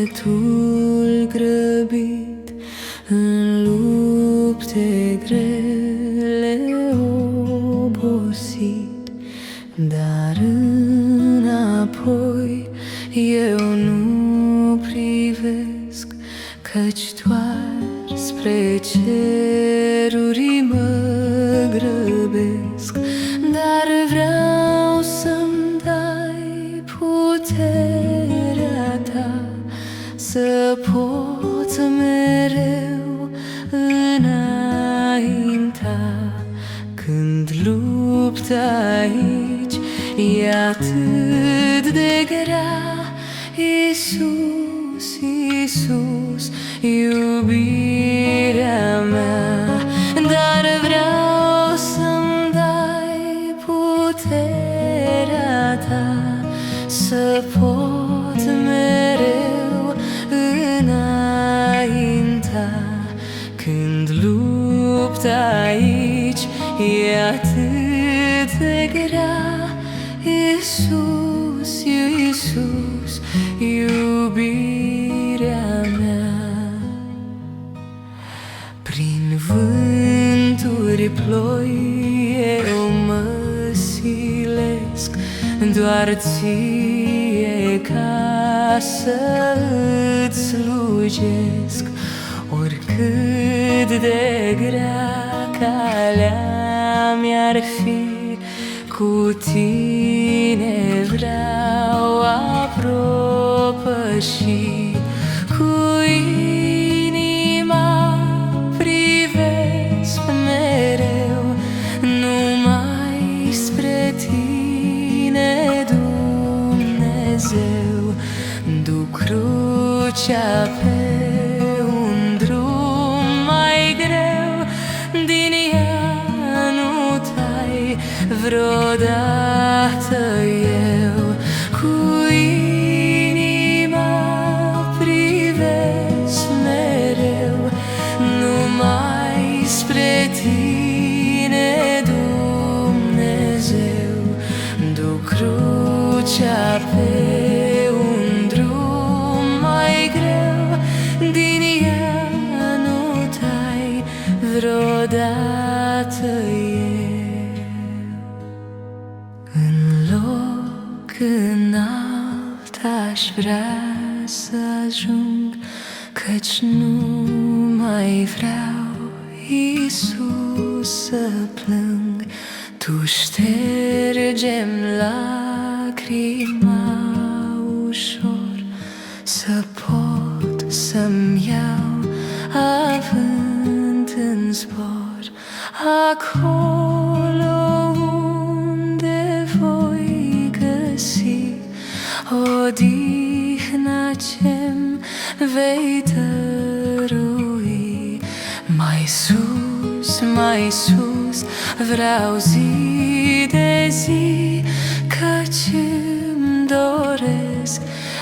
sufletul grăbit în lupte grele obosit, dar înapoi eu nu privesc, căci doar spre ceruri mă grăbesc. Dar vreau să-mi dai puterea ta, să pot mereu înainta. Când lupta aici e atât de grea, Iisus, Iisus, iubirea mea. Dar vreau să-mi dai puterea ta, să pot mereu înainta. Când lupta aici e atât de grea, Iisus, Iisus, iubirea mea. Prin vânturi, ploi, eu mă silesc doar ție, ca să îți slujesc. Oricât de grea calea mi-ar fi, cu tine vreau a propăși. Cu inima privesc mereu numai spre tine, Dumnezeu. Duc crucea pe un drum mai greu, din ea nu tai vreodată eu. Cu inima privesc mereu numai spre tine, Dumnezeu. Duc crucea pe un drum mai greu, din ea nu tai vreodată eu. În loc înalt aș vrea să ajung, căci nu mai vreau, Iisus, să plâng. Tu șterge-mi lacrima ușor, să pot să-mi iau avânt în zbor, acolo unde voi găsi odihna ce-mi vei dărui. Mai sus, mai sus vreau zi de zi, căci îmi doresc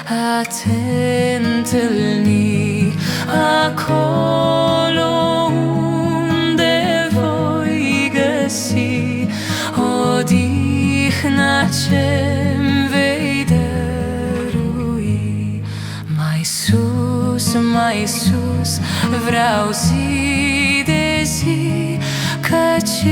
a te întâlni. Acolo unde voi găsi odihna ce-mi vei dărui. Mai sus, mai sus vreau zi de zi, căci